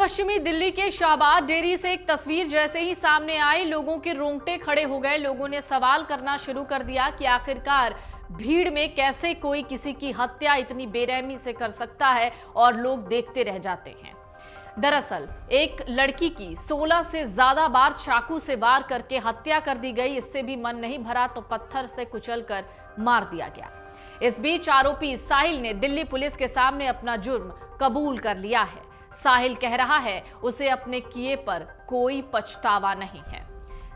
पश्चिमी दिल्ली के शाहबाद डेयरी से एक तस्वीर जैसे ही सामने आई, लोगों के रोंगटे खड़े हो गए। लोगों ने सवाल करना शुरू कर दिया कि आखिरकार भीड़ में कैसे कोई किसी की हत्या इतनी बेरहमी से कर सकता है और लोग देखते रह जाते हैं। दरअसल एक लड़की की 16 से ज्यादा बार चाकू से वार करके हत्या कर दी गई। इससे भी मन नहीं भरा तो पत्थर से कुचलकर मार दिया गया। इस बीच आरोपी साहिल ने दिल्ली पुलिस के सामने अपना जुर्म कबूल कर लिया है। साहिल कह रहा है उसे अपने किए पर कोई पछतावा नहीं है।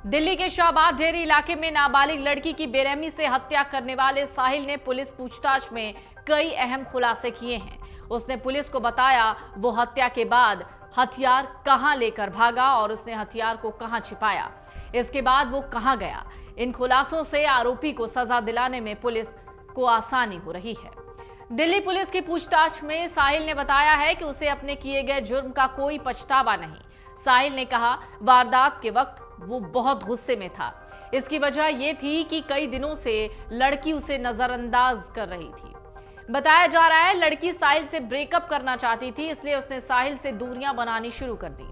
दिल्ली के शाहबाद डेयरी इलाके में नाबालिग लड़की की बेरहमी से हत्या करने वाले साहिल ने पुलिस पूछताछ में कई अहम खुलासे किए हैं। उसने पुलिस को बताया वो हत्या के बाद हथियार कहां लेकर भागा और उसने हथियार को कहां छिपाया, इसके बाद वो कहां गया। इन खुलासों से आरोपी को सजा दिलाने में पुलिस को आसानी हो रही है। दिल्ली पुलिस की पूछताछ में साहिल ने बताया है कि उसे अपने किए गए जुर्म का कोई पछतावा नहीं। साहिल ने कहा वारदात के वक्त वो बहुत गुस्से में था। इसकी वजह यह थी कि कई दिनों से लड़की उसे नजरअंदाज कर रही थी। बताया जा रहा है लड़की साहिल से ब्रेकअप करना चाहती थी, इसलिए उसने साहिल से दूरियां बनानी शुरू कर दी।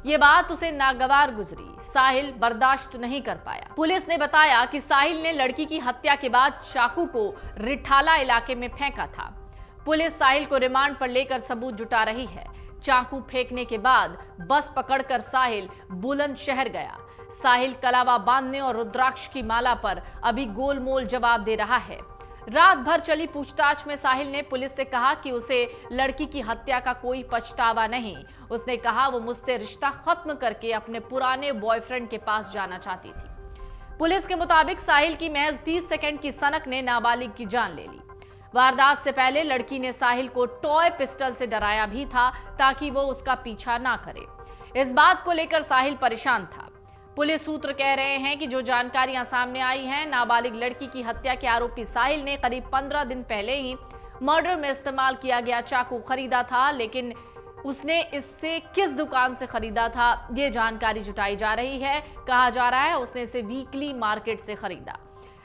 ये बात उसे नागवार गुजरी। साहिल बर्दाश्त नहीं कर पाया। पुलिस ने बताया कि साहिल ने लड़की की हत्या के बाद चाकू को रिठाला इलाके में फेंका था। पुलिस साहिल को रिमांड पर लेकर सबूत जुटा रही है। चाकू फेंकने के बाद बस पकड़कर साहिल बुलंदशहर गया। साहिल कलावा बांधने और रुद्राक्ष की माला पर अभी गोलमोल जवाब दे रहा है। रात भर चली पूछताछ में साहिल ने पुलिस से कहा कि उसे लड़की की हत्या का कोई पछतावा नहीं। उसने कहा वो मुझसे रिश्ता खत्म करके अपने पुराने बॉयफ्रेंड के पास जाना चाहती थी। पुलिस के मुताबिक साहिल की महज 30 सेकंड की सनक ने नाबालिग की जान ले ली। वारदात से पहले लड़की ने साहिल को टॉय पिस्टल से डराया भी था ताकि वो उसका पीछा ना करे। इस बात को लेकर साहिल परेशान था। पुलिस सूत्र कह रहे हैं कि जो जानकारियां सामने आई हैं, नाबालिग लड़की की हत्या के आरोपी साहिल ने करीब 15 दिन पहले ही मर्डर में इस्तेमाल किया गया चाकू खरीदा था, लेकिन उसने इससे किस दुकान से खरीदा था ये जानकारी जुटाई जा रही है। कहा जा रहा है उसने इसे वीकली मार्केट से खरीदा,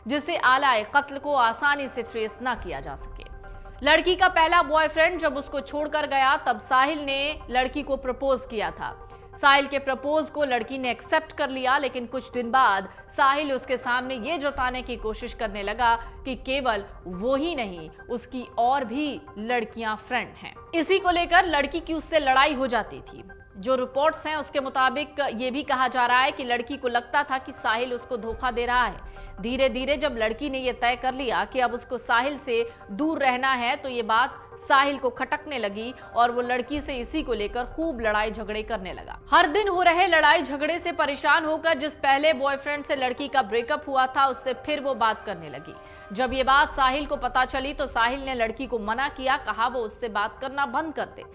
जिससे आलाए कत्ल को आसानी से ट्रेस न किया जा सके। लड़की का पहला बॉयफ्रेंड जब उसको छोड़कर गया तब साहिल ने लड़की को प्रपोज किया था। साहिल के प्रपोज को लड़की ने एक्सेप्ट कर लिया, लेकिन कुछ दिन बाद साहिल उसके सामने ये जताने की कोशिश करने लगा कि केवल वो ही नहीं, उसकी और भी लड़कियां फ्रेंड हैं। इसी को लेकर लड़की की उससे लड़ाई हो जाती थी। जो रिपोर्ट्स हैं उसके मुताबिक ये भी कहा जा रहा है कि लड़की को लगता था कि साहिल उसको धोखा दे रहा है। धीरे धीरे जब लड़की ने यह तय कर लिया कि अब उसको साहिल से दूर रहना है तो ये बात साहिल को खटकने लगी और वो लड़की से इसी को लेकर खूब लड़ाई झगड़े करने लगा। हर दिन हो रहे लड़ाई झगड़े से परेशान होकर जिस पहले बॉयफ्रेंड से लड़की का ब्रेकअप हुआ था उससे फिर वो बात करने लगी। जब ये बात साहिल को पता चली तो साहिल ने लड़की को मना किया, कहा वो उससे बात करना बंद कर दे।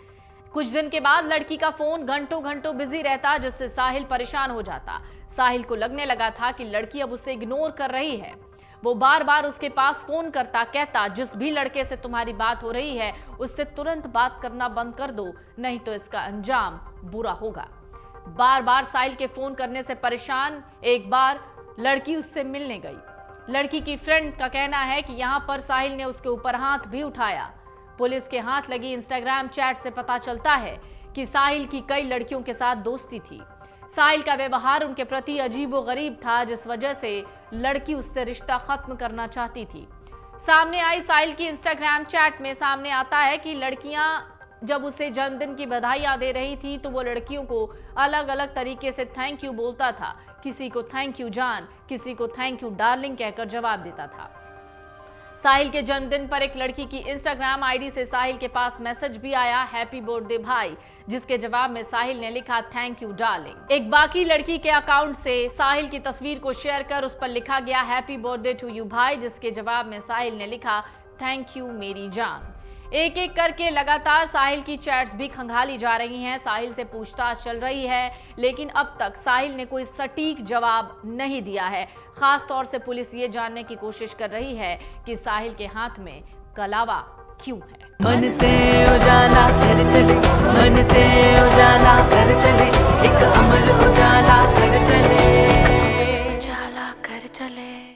कुछ दिन के बाद लड़की का फोन घंटों घंटों बिजी रहता, जिससे साहिल परेशान हो जाता। साहिल को लगने लगा था कि लड़की अब उसे इग्नोर कर रही है। वो बार बार उसके पास फोन करता, कहता जिस भी लड़के से तुम्हारी बात हो रही है उससे तुरंत बात करना बंद कर दो, नहीं तो इसका अंजाम बुरा होगा। बार बार साहिल के फोन करने से परेशान एक बार लड़की उससे मिलने गई। लड़की की फ्रेंड का कहना है कि यहां पर साहिल ने उसके ऊपर हाथ भी उठाया। पुलिस के हाथ लगी इंस्टाग्राम चैट से पता चलता है कि साहिल की कई लड़कियों के साथ दोस्ती थी। साहिल का व्यवहार उनके प्रति अजीबोगरीब था, जिस वजह से लड़की उससे रिश्ता खत्म करना चाहती थी। सामने आई साहिल की इंस्टाग्राम चैट में सामने आता है कि लड़कियां जब उसे जन्मदिन की बधाइयां दे रही थी तो वो लड़कियों को अलग अलग तरीके से थैंक यू बोलता था। किसी को थैंक यू जान, किसी को थैंक यू डार्लिंग कहकर जवाब देता था। साहिल के जन्मदिन पर एक लड़की की इंस्टाग्राम आईडी से साहिल के पास मैसेज भी आया, हैप्पी बर्थडे भाई, जिसके जवाब में साहिल ने लिखा थैंक यू डार्लिंग। एक बाकी लड़की के अकाउंट से साहिल की तस्वीर को शेयर कर उस पर लिखा गया हैप्पी बर्थडे टू यू भाई, जिसके जवाब में साहिल ने लिखा थैंक यू मेरी जान। एक एक करके लगातार साहिल की चैट्स भी खंगाली जा रही हैं। साहिल से पूछताछ चल रही है, लेकिन अब तक साहिल ने कोई सटीक जवाब नहीं दिया है। खास तौर से पुलिस ये जानने की कोशिश कर रही है कि साहिल के हाथ में कलावा क्यों है। मन से उजाला कर चले, मन से उजाला कर चले, एक अमर उजाला कर चले।